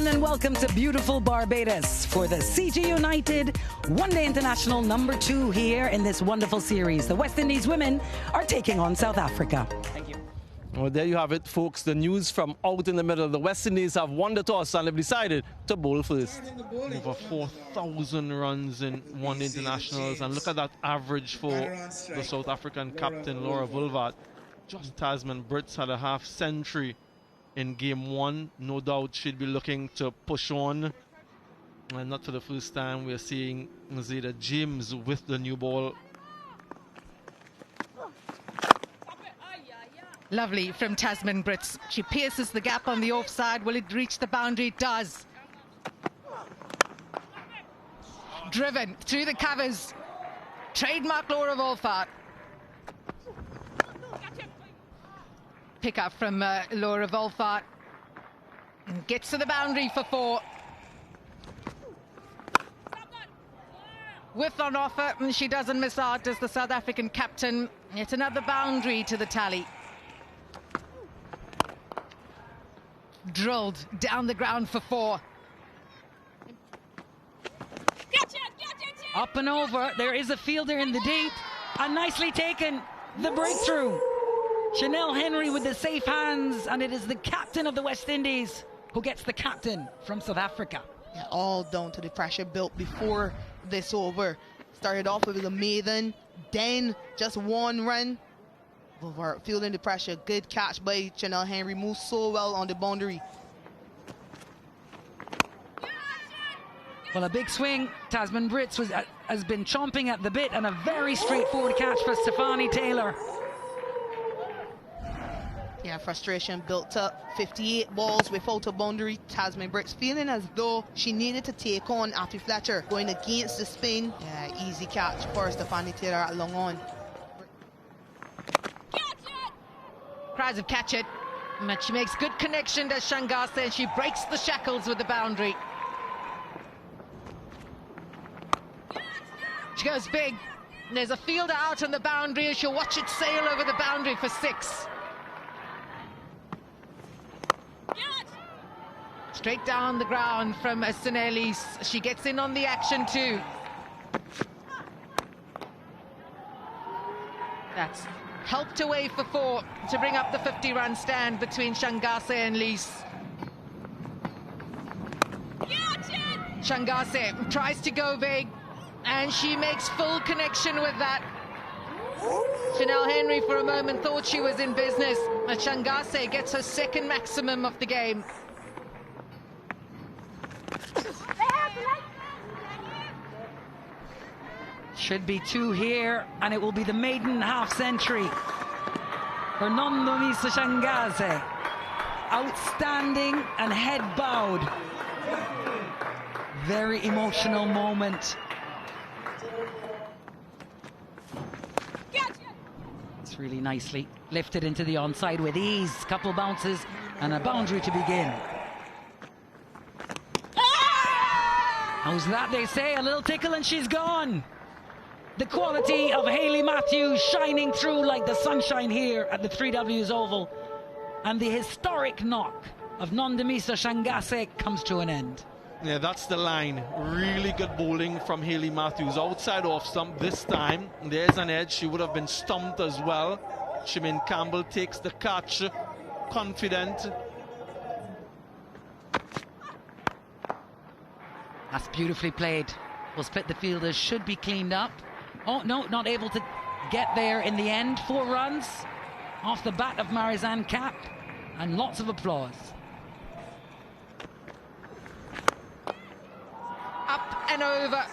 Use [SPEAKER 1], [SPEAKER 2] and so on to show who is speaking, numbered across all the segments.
[SPEAKER 1] everyone, and welcome to beautiful Barbados for the CG United One-Day International #2 here in this wonderful series. The West Indies women are taking on South Africa. Thank you.
[SPEAKER 2] Well, there you have it, folks. The news from out in the middle. The West Indies have won the toss and have decided to bowl first.
[SPEAKER 3] Over 4,000 runs in one internationals, and look at that average for the South African captain Laura Vulvat. Just Tasman Brits had a half-century in game one. No doubt she'd be looking to push on. And not for the first time, we're seeing Zeta James with the new ball.
[SPEAKER 4] Lovely from Tasman Brits. She pierces the gap on the offside. Will it reach the boundary? It does. Driven through the covers. Trademark Laura Vulvat. Pick up from Laura Vulvat. And gets to the boundary for 4. Whiff on offer, and she doesn't miss out as the South African captain. Yet another boundary to the tally. Drilled down the ground for 4.
[SPEAKER 1] Up and over. There is a fielder in the deep. And nicely taken. The breakthrough. Chanel Henry with the safe hands. And it is the captain of the West Indies who gets the captain from South Africa.
[SPEAKER 5] Yeah, all down to the pressure built before this over. Started off with a maiden. Then just 1 run. Fielding the pressure. Good catch by Chanel Henry. Moves so well on the boundary.
[SPEAKER 1] Well, a big swing. Tasman Brits has been chomping at the bit, and a very straightforward catch for Stefani Taylor.
[SPEAKER 5] Yeah, frustration built up. 58 balls without a boundary. Tasman Brits feeling as though she needed to take on Afi Fletcher. Going against the spin. Yeah, easy catch for Stefani Taylor at long on.
[SPEAKER 4] Tries to catch it, but she makes good connection, does Shangase, and she breaks the shackles with the boundary. She goes big. There's a fielder out on the boundary, and she'll watch it sail over the boundary for 6. Straight down the ground from Sinelis. She gets in on the action too. That's helped away for 4 to bring up the 50-run stand between Shangase and Lise. Shangase tries to go big, and she makes full connection with that. Chanel Henry for a moment thought she was in business, but Shangase gets her second maximum of the game.
[SPEAKER 1] Should be 2 here, and it will be the maiden half-century for Nondomisa Shangase. Outstanding and head bowed. Very emotional moment. It's really nicely lifted into the onside with ease. Couple bounces and a boundary to begin. How's that, they say? A little tickle and she's gone. The quality of Hayley Matthews shining through like the sunshine here at the 3Ws Oval. And the historic knock of Nondomisa Shangase comes to an end.
[SPEAKER 3] Yeah, that's the line. Really good bowling from Hayley Matthews. Outside off stump this time. There's an edge. She would have been stumped as well. Shimin Campbell takes the catch. Confident.
[SPEAKER 1] That's beautifully played. Well, split the fielders should be cleaned up. Oh, no, not able to get there in the end. 4 runs off the bat of Marizanne Cap, and lots of applause.
[SPEAKER 4] Up and over.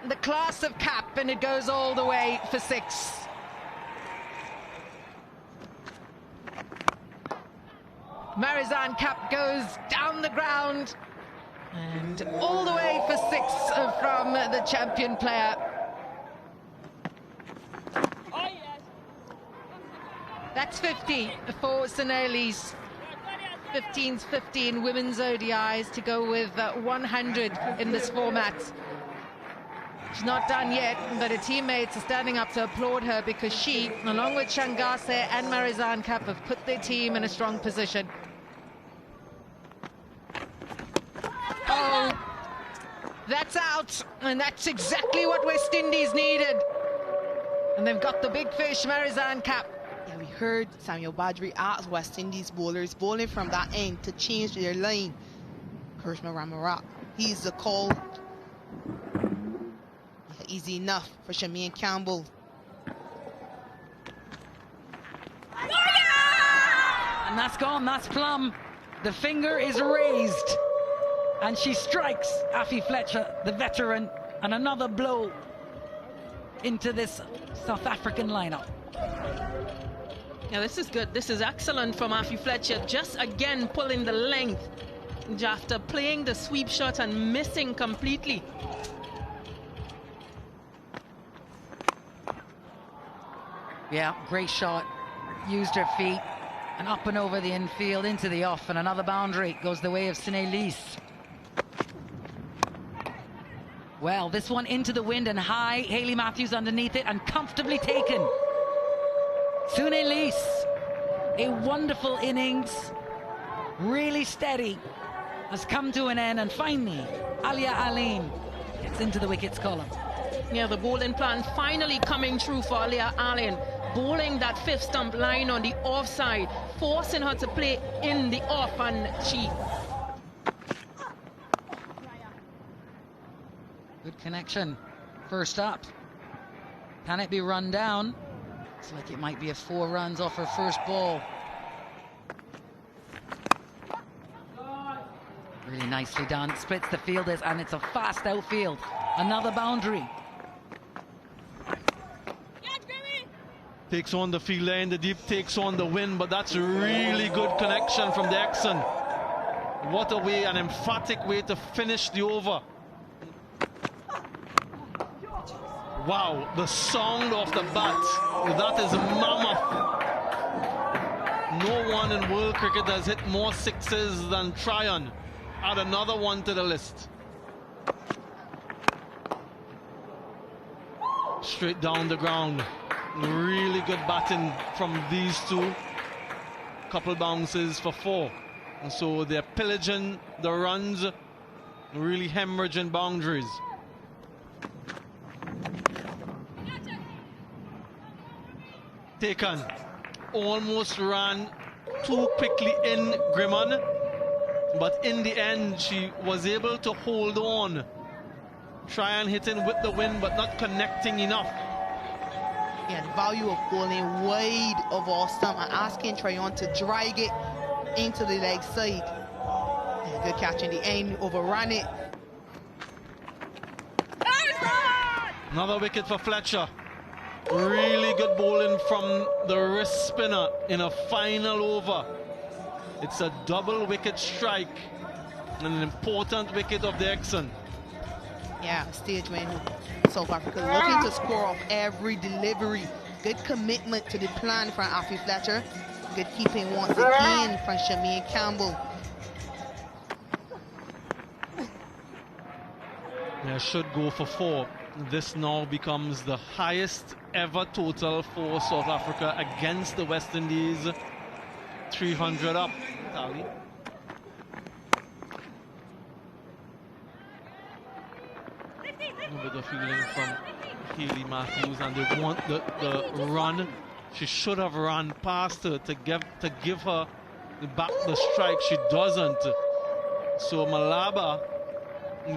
[SPEAKER 4] The class of Cap, and it goes all the way for 6. Marizanne Cap goes down the ground and all the way for 6 from the champion player. That's 50 for Sinelis. 15's 15 women's ODIs to go with 100 in this format. She's not done yet, but her teammates are standing up to applaud her because she, along with Shangase and Marizanne Cap, have put their team in a strong position. That's out, and that's exactly what West Indies needed. And they've got the big fish, Marizan Cap.
[SPEAKER 5] Yeah, we heard Samuel Badri ask West Indies bowlers bowling from that end to change their line. Karishma Ramarat, he's the call. Yeah, easy enough for Shamian Campbell.
[SPEAKER 1] And that's gone, that's plumb. The finger is raised. And she strikes Afi Fletcher, the veteran, and another blow into this South African lineup.
[SPEAKER 6] Yeah, this is good. This is excellent from Afi Fletcher. Just again pulling the length after playing the sweep shot and missing completely.
[SPEAKER 1] Yeah, great shot. Used her feet and up and over the infield into the off, and another boundary goes the way of Sine Lees. Well, this one into the wind and high. Hayley Matthews underneath it and comfortably taken. Sune Lees, a wonderful innings, really steady, has come to an end, and finally Alia Aline gets into the wickets column.
[SPEAKER 6] Yeah, the bowling plan finally coming through for Alia Allen. Bowling that fifth stump line on the offside, forcing her to play in the off, and she...
[SPEAKER 1] Good connection. First up. Can it be run down? Looks like it might be a 4 runs off her first ball. Really nicely done. Splits the fielders, and it's a fast outfield. Another boundary.
[SPEAKER 3] Takes on the field line, the deep takes on the wind, but that's a really good connection from the Exxon. What a way, an emphatic way to finish the over. Wow, the sound of the bat, that is mammoth. No one in world cricket has hit more sixes than Tryon. Add another one to the list. Straight down the ground. Really good batting from these two. Couple bounces for 4. And so they're pillaging the runs, really hemorrhaging boundaries. Taken. Almost ran too quickly in Grimman, but in the end she was able to hold on. Try and hitting with the wind, but not connecting enough.
[SPEAKER 5] Yeah, the value of bowling wide of all stump and asking Tryon to drag it into the leg side. Yeah, good catch in the end, overran it.
[SPEAKER 3] Another wicket for Fletcher. Really good bowling from the wrist spinner in a final over. It's a double wicket strike and an important wicket of the Exxon.
[SPEAKER 5] Yeah, a stage when South Africa looking to score off every delivery. Good commitment to the plan from Afi Fletcher. Good keeping once again from Shamian Campbell.
[SPEAKER 3] Yeah, should go for 4. This now becomes the highest ever total for South Africa against the West Indies. 300 up. Tally. A bit of feeling from Hayley Matthews, and they want the run. She should have run past her to give her back the strike. She doesn't. So Malaba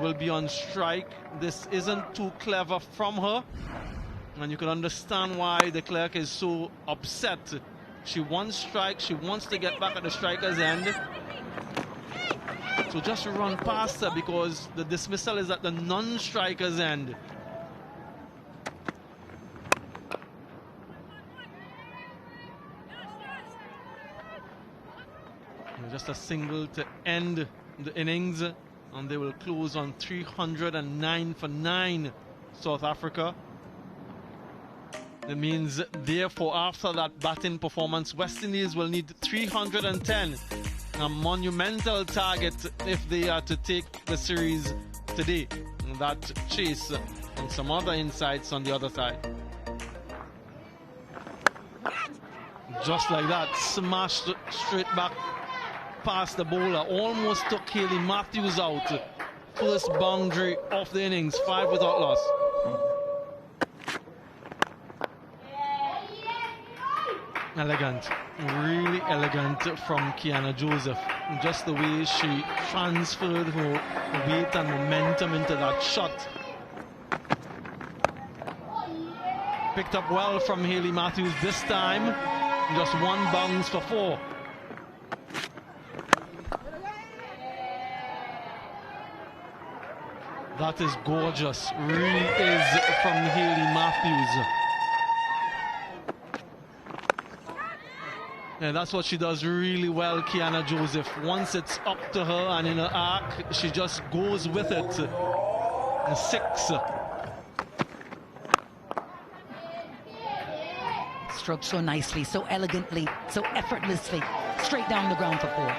[SPEAKER 3] will be on strike. This isn't too clever from her, and you can understand why the clerk is so upset. She wants strike, she wants to get back at the striker's end. So just run past her, because the dismissal is at the non-striker's end. Just a single to end the innings, and they will close on 309 for 9, South Africa. That means, therefore, after that batting performance, West Indies will need 310, a monumental target if they are to take the series today. And that chase and some other insights on the other side. Just like that, smashed straight back past the bowler, almost took Hayley Matthews out first boundary of the innings, 5 without loss. Elegant, really elegant from Kiana Joseph. Just the way she transferred her weight and momentum into that shot. Picked up well from Hayley Matthews this time. Just 1 bounce for 4. That is gorgeous, really is, from Hayley Matthews. Yeah, that's what she does really well, Kiana Joseph. Once it's up to her and in her arc, she just goes with it. And 6.
[SPEAKER 1] Stroked so nicely, so elegantly, so effortlessly, straight down the ground for 4.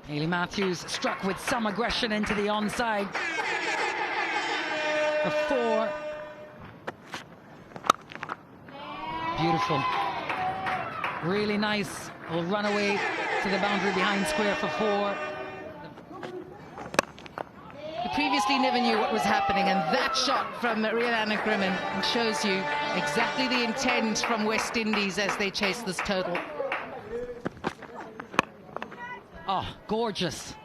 [SPEAKER 1] Hayley Matthews struck with some aggression into the onside. A 4. Beautiful. Really nice. Will run away to the boundary behind square for 4.
[SPEAKER 4] You previously never knew what was happening, and that shot from Rihanna Grimond shows you exactly the intent from West Indies as they chase this total.
[SPEAKER 1] Oh, gorgeous.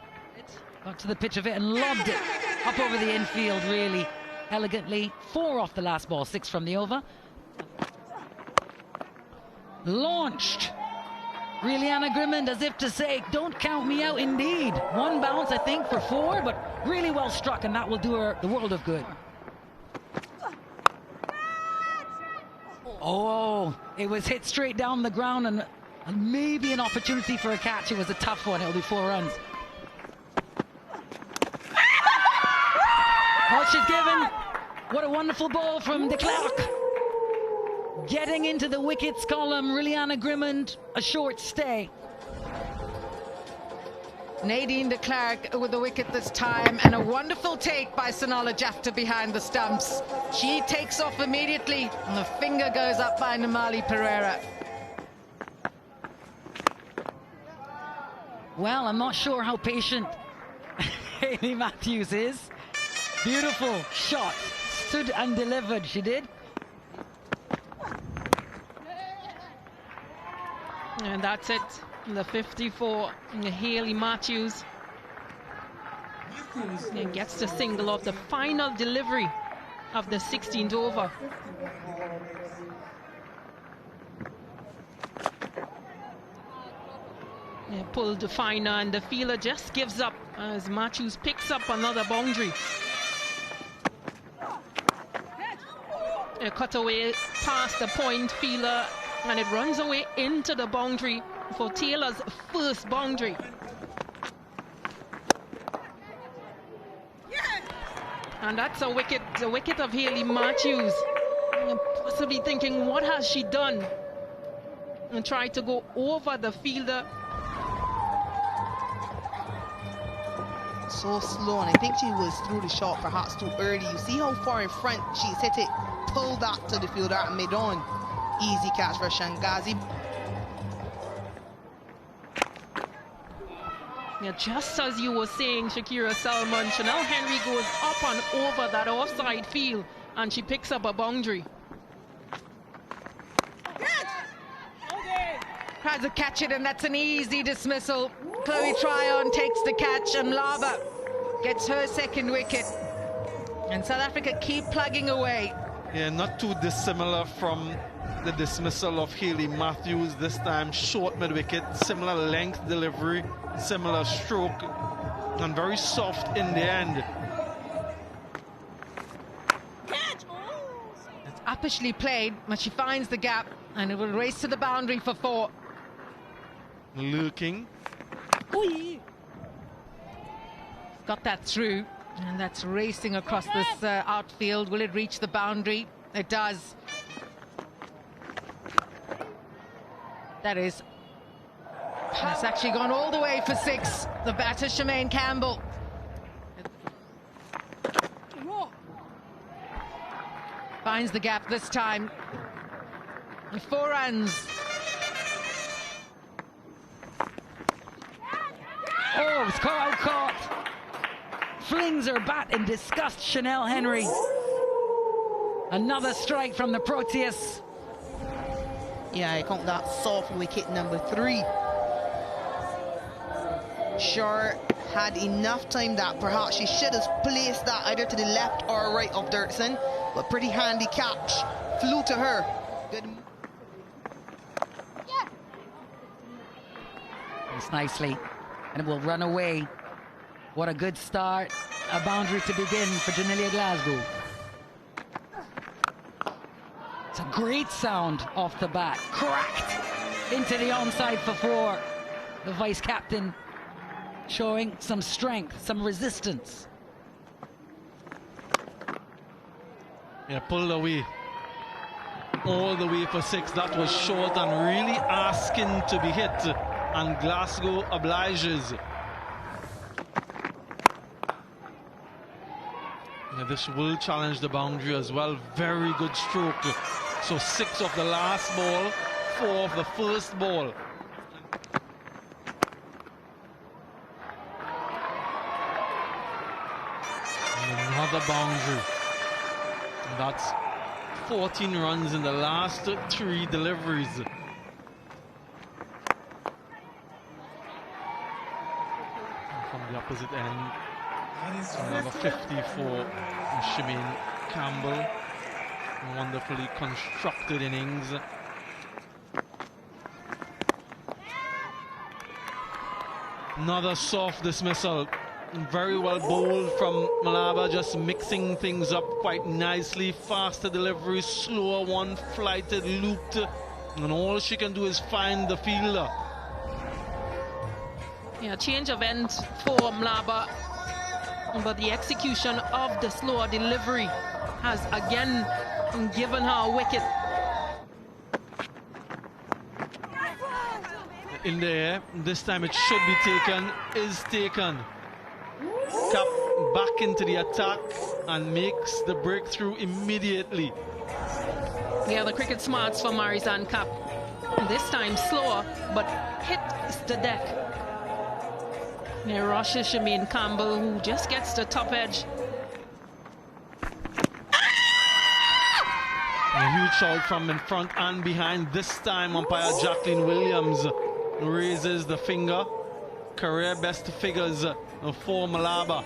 [SPEAKER 1] Got to the pitch of it and lobbed it up over the infield really elegantly. 4 off the last ball, 6 from the over. Launched. Rihanna Grimond as if to say, don't count me out indeed. 1 bounce, I think, for 4, but really well struck, and that will do her the world of good. Oh, it was hit straight down the ground, and maybe an opportunity for a catch. It was a tough one. It'll be 4 runs. Oh, she's given. What a wonderful ball from de Klerk. Getting into the wickets column, Rihanna Grimond, a short stay.
[SPEAKER 4] Nadine de Klerk with the wicket this time, and a wonderful take by Sonala Jafta behind the stumps. She takes off immediately, and the finger goes up by Namali Pereira.
[SPEAKER 1] Well, I'm not sure how patient Hayley Matthews is. Beautiful shot. Stood and delivered, she did.
[SPEAKER 6] And that's it. The 54, Hayley Matthews. And gets the single off the final delivery of the 16th over. Pulled the finer, and the fielder just gives up as Matthews picks up another boundary. A cutaway past the point, fielder, and it runs away into the boundary for Taylor's first boundary. And that's a wicket of Hayley Matthews. Possibly thinking, what has she done? And tried to go over the fielder.
[SPEAKER 5] So slow, and I think she was through the shot perhaps too early. You see how far in front she's hit it, pulled that to the fielder and made on. Easy catch for Shangazi.
[SPEAKER 6] Yeah, just as you were saying, Shakira Salman, Chanel Henry goes up and over that offside field, and she picks up a boundary.
[SPEAKER 4] Tries to catch it, and that's an easy dismissal. Chloe Tryon takes the catch, and Lava gets her second wicket. And South Africa keep plugging away.
[SPEAKER 3] Yeah, not too dissimilar from the dismissal of Hayley Matthews. This time short mid-wicket, similar length delivery, similar stroke, and very soft in the end.
[SPEAKER 4] It's uppishly played, but she finds the gap, and it will race to the boundary for 4.
[SPEAKER 3] Lurking.
[SPEAKER 4] Got that through, and that's racing across this outfield. Will it reach the boundary? It does. That is. And it's actually gone all the way for 6. The batter, Shemaine Campbell. Finds the gap this time. 4 runs.
[SPEAKER 1] Oh, out caught. Flings her bat in disgust, Chanel Henry. Another strike from the Proteas.
[SPEAKER 5] Yeah, I count that soft wicket number 3. Sure had enough time that perhaps she should have placed that either to the left or right of Dirksen, but pretty handy catch. Flew to her. Good.
[SPEAKER 1] Yeah. It's nicely, and it will run away. What a good start. A boundary to begin for Janilia Glasgow. It's a great sound off the bat. Cracked into the onside for 4. The vice captain showing some strength, some resistance.
[SPEAKER 3] Yeah, pulled away. All the way for 6. That was short and really asking to be hit. And Glasgow obliges. Yeah, this will challenge the boundary as well. Very good stroke. So 6 of the last ball, 4 of the first ball. Another boundary. And that's 14 runs in the last 3 deliveries. And from the opposite end, another 50 for Shemaine Campbell. A wonderfully constructed innings. Another soft dismissal. Very well bowled from Malaba, just mixing things up quite nicely. Faster delivery, slower one, flighted, looped, and all she can do is find the fielder.
[SPEAKER 6] Yeah, change of ends for Malaba, but the execution of the slower delivery has again given her a wicket.
[SPEAKER 3] In the air, this time it should be taken, is taken. Cap back into the attack and makes the breakthrough immediately.
[SPEAKER 6] Yeah, the cricket smarts for Marizanne Cap. This time slower, but hits the deck. There rushes Shemaine Campbell, who just gets the top edge.
[SPEAKER 3] A huge shout from in front and behind. This time umpire Jacqueline Williams raises the finger. Career best figures for Malaba.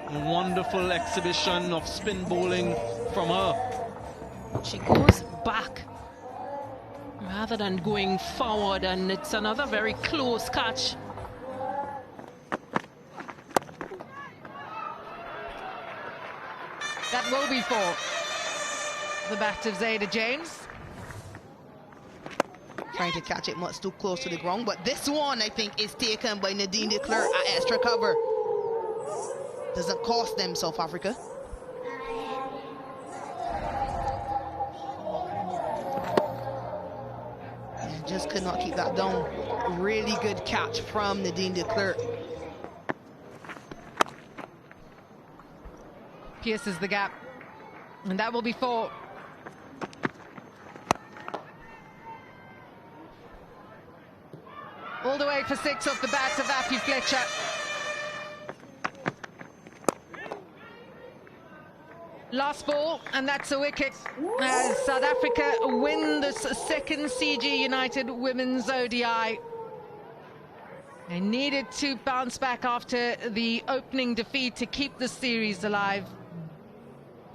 [SPEAKER 3] A wonderful exhibition of spin bowling from her.
[SPEAKER 6] She goes back rather than going forward, and it's another very close catch.
[SPEAKER 4] That will be for the bat of Zayda James.
[SPEAKER 5] Trying to catch it much too close to the ground, but this one I think is taken by Nadine de Klerk at extra cover. Doesn't cost them, South Africa. And just could not keep that down. Really good catch from Nadine de Klerk.
[SPEAKER 4] Pierces the gap, and that will be 4. All the way for 6 off the bat of Afi Fletcher. Last ball, and that's a wicket as South Africa win the second CG United Women's ODI. They needed to bounce back after the opening defeat to keep the series alive.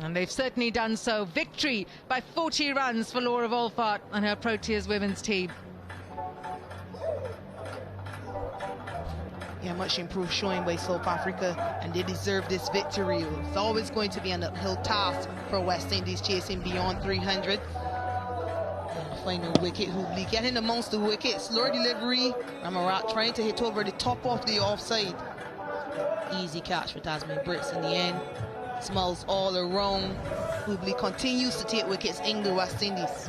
[SPEAKER 4] And they've certainly done so. Victory by 40 runs for Laura Wolfart and her Proteas women's team.
[SPEAKER 5] Yeah, much improved showing by South Africa, and they deserve this victory. It's always going to be an uphill task for West Indies chasing beyond 300. And the final wicket, Hoobly getting amongst the wickets. Slower delivery, Ramarat trying to hit over the top of the offside. Easy catch for Tasman Brits in the end. Smells all around. Hoobly continues to take wickets in the West Indies.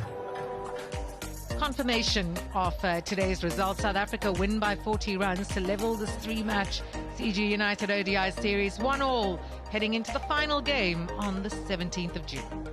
[SPEAKER 4] Confirmation of today's results. South Africa win by 40 runs to level this 3-match CG United ODI series 1-1, heading into the final game on the 17th of June.